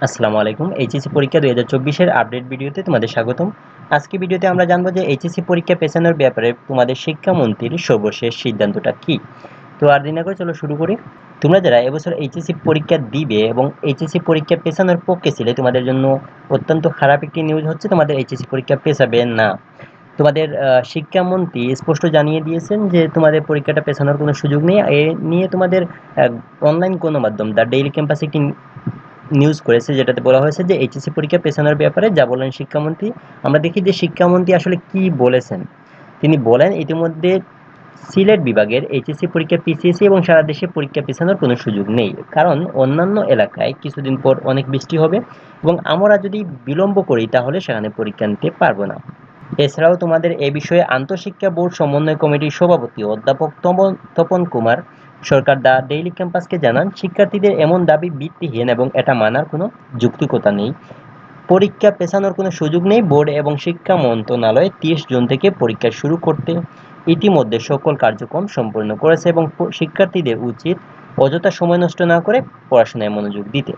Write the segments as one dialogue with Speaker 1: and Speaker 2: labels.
Speaker 1: আসসালামু আলাইকুম। এইচএসসি পরীক্ষা 2024 এর আপডেট ভিডিওতে তোমাদের স্বাগতম। আজকে ভিডিওতে আমরা জানবো যে এইচএসসি পরীক্ষা পেছানোর ব্যাপারে তোমাদের শিক্ষামন্ত্রীর সর্বশেষ সিদ্ধান্তটা কি। তো আর দেরি না করে চলো শুরু করি। তোমরা যারা এবছর এইচএসসি পরীক্ষা দিবে এবং এইচএসসি পরীক্ষা পেছানোর পক্ষে ছিলে, তোমাদের জন্য অত্যন্ত খারাপ একটি নিউজ হচ্ছে, তোমাদের এইচএসসি পরীক্ষা পেছাবে না। তোমাদের শিক্ষামন্ত্রী স্পষ্ট জানিয়ে দিয়েছেন যে তোমাদের পরীক্ষাটা পেছানোর কোনো সুযোগ নেই। এ নিয়ে তোমাদের অনলাইন গণমাধ্যম দ্য ডেইলি ক্যাম্পাস একটি নিউজ করেছে, যেটাতে বলা হয়েছে যে এইচএসসি পরীক্ষা পেছানোর ব্যাপারে যা বলেন শিক্ষামন্ত্রী। আমরা দেখি যে শিক্ষামন্ত্রী আসলে কি বলেছেন। তিনি বলেন, ইতিমধ্যে সিলেট বিভাগের এইচএসসি পরীক্ষা পিছিয়েছে এবং সারা দেশে পরীক্ষা পেছানোর কোনো সুযোগ নেই, কারণ অন্যান্য এলাকায় কিছুদিন পর অনেক বৃষ্টি হবে এবং আমরা যদি বিলম্ব করি তাহলে সেখানে পরীক্ষা নিতে পারবো না। এছাড়াও তোমাদের এ বিষয়ে আন্তঃশিক্ষা বোর্ড সমন্বয় কমিটির সভাপতি অধ্যাপক তপন কুমার সরকার দ্য ডেইলি ক্যাম্পাসকে জানান, শিক্ষার্থীদের এমন দাবি ভিত্তিহীন এবং এটা মানার কোনো যৌক্তিকতা নেই। পরীক্ষা পেছানোর কোনো সুযোগ নেই। বোর্ড এবং শিক্ষা মন্ত্রণালয় 30 জুন থেকে পরীক্ষা শুরু করতে ইতিমধ্যে সকল কার্যক্রম সম্পন্ন করেছে এবং শিক্ষার্থীদের উচিত অযথা সময় নষ্ট না করে পড়াশোনায় মনোযোগ দিতে।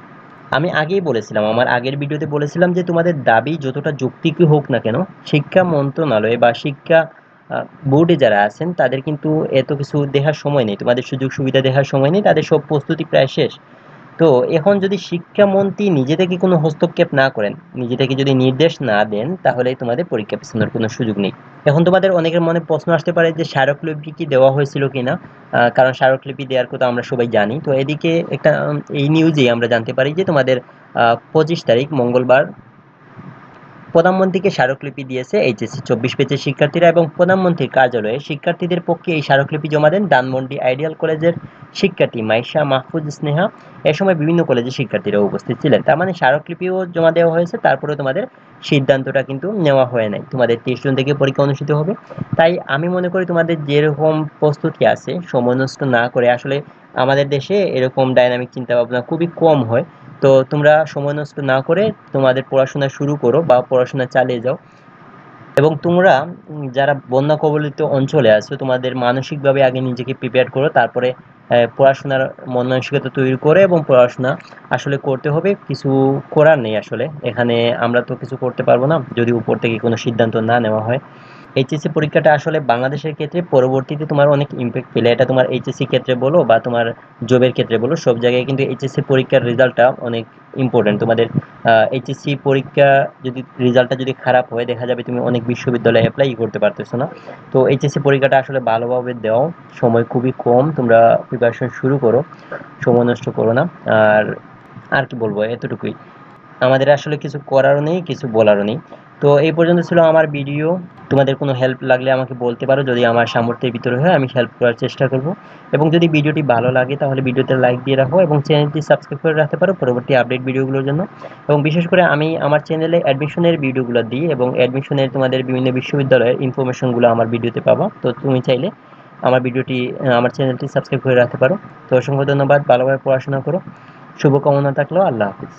Speaker 1: আমি আগেই বলেছিলাম, আমার আগের ভিডিওতে বলেছিলাম যে তোমাদের দাবি যতটা যৌক্তিকই হোক না কেন, শিক্ষা মন্ত্রণালয় বা শিক্ষা বোর্ডে যারা আছেন তাদের কিন্তু এত কিছু দেখার সময় নেই, তোমাদের সুযোগ সুবিধা দেখার সময় নেই, তাদের সব প্রস্তুতি প্রায় শেষ। তো এখন যদি শিক্ষামন্ত্রী নিজে থেকে কোনো হস্তক্ষেপ না করেন, নিজে থেকে যদি নির্দেশ না দেন, তাহলে তোমাদের পরীক্ষা পেছানোর কোনো সুযোগ নেই। এখন তোমাদের অনেকের মনে প্রশ্ন আসতে পারে যে স্মারকলিপি কি দেওয়া হয়েছিল কিনা, কারণ স্মারকলিপি দেওয়ার কথা আমরা সবাই জানি। তো এদিকে একটা এই নিউজে আমরা জানতে পারি যে তোমাদের 25 তারিখ মঙ্গলবার প্রধানমন্ত্রীকে স্মারকলিপি দিয়েছে এইচএসসি 24 ব্যাচের শিক্ষার্থীরা এবং প্রধানমন্ত্রীর কার্যালয়ে শিক্ষার্থীদের পক্ষে এই স্মারকলিপি জমা দেন ধানমন্ডি আইডিয়াল কলেজের শিক্ষার্থী মাইশা মাহফুজ স্নেহা। এ সময় বিভিন্ন কলেজের শিক্ষার্থীরা উপস্থিত ছিলেন। তার মানে স্মারকলিপিও জমা দেওয়া হয়েছে, তারপরে তোমাদের সিদ্ধান্তটা কিন্তু নেওয়া হয় নাই। তোমাদের 30 জুন থেকে পরীক্ষা অনুষ্ঠিত হবে। তাই আমি মনে করি তোমাদের যেরকম প্রস্তুতি আছে, সময় নষ্ট না করে, আসলে আমাদের দেশে এরকম ডাইনামিক চিন্তা ভাবনা খুবই কম হয়। তো তোমরা সময় নষ্ট না করে তোমাদের পড়াশোনা শুরু করো বা পড়াশোনা চালিয়ে যাও। এবং তোমরা যারা বন্যা কবলিত অঞ্চলে আছো, তোমাদের মানসিকভাবে আগে নিজেকে প্রিপেয়ার করো, তারপরে পড়াশোনার মন মানসিকতা তৈরি করে এবং পড়াশোনা আসলে করতে হবে। কিছু করার নেই, আসলে এখানে আমরা তো কিছু করতে পারবো না যদি উপর থেকে কোনো সিদ্ধান্ত না নেওয়া হয়। এইচএসসি পরীক্ষাটা আসলে বাংলাদেশের ক্ষেত্রে পরবর্তীতে তোমার অনেক ইম্প্যাক্ট ফেলে। এটা তোমার এইচএসসি ক্ষেত্রে বলো বা তোমার জবের ক্ষেত্রে বলো, সব জায়গায় কিন্তু এইচএসসি পরীক্ষার রেজাল্টটা অনেক ইম্পর্টেন্ট। তোমাদের এইচএসসি পরীক্ষা যদি রেজাল্টটা যদি খারাপ হয়, দেখা যাবে তুমি অনেক বিশ্ববিদ্যালয়ে অ্যাপ্লাই করতে পারতেছো না। তো এইচএসসি পরীক্ষাটা আসলে ভালোভাবে দাও, সময় খুবই কম, তোমরা প্রিপারেশন শুরু করো, সময় নষ্ট করো না। আর আর কি বলবো, এতটুকুই। আমাদের আসলে কিছু করারও নেই, কিছু বলারও নেই। তো এই পর্যন্ত ছিল আমার ভিডিও। তোমাদের কোনো হেল্প লাগলে আমাকে বলতে পারো, যদি আমার সামর্থ্যের ভিতরে হয় আমি হেল্প করার চেষ্টা করব। এবং যদি ভিডিওটি ভালো লাগে তাহলে ভিডিওতে লাইক দিয়ে রাখো এবং চ্যানেলটি সাবস্ক্রাইব করে রাখতে পারো পরবর্তী আপডেট ভিডিওগুলোর জন্য। এবং বিশেষ করে আমি আমার চ্যানেলে অ্যাডমিশনের ভিডিওগুলো দিই এবং অ্যাডমিশনের তোমাদের বিভিন্ন বিশ্ববিদ্যালয়ের ইনফরমেশনগুলো আমার ভিডিওতে পাবা। তো তুমি চাইলে আমার ভিডিওটি আমার চ্যানেলটি সাবস্ক্রাইব করে রাখতে পারো। তো অসংখ্য ধন্যবাদ, ভালোভাবে পড়াশোনা করো। শুভকামনা থাকলো, আল্লাহ হাফিজ।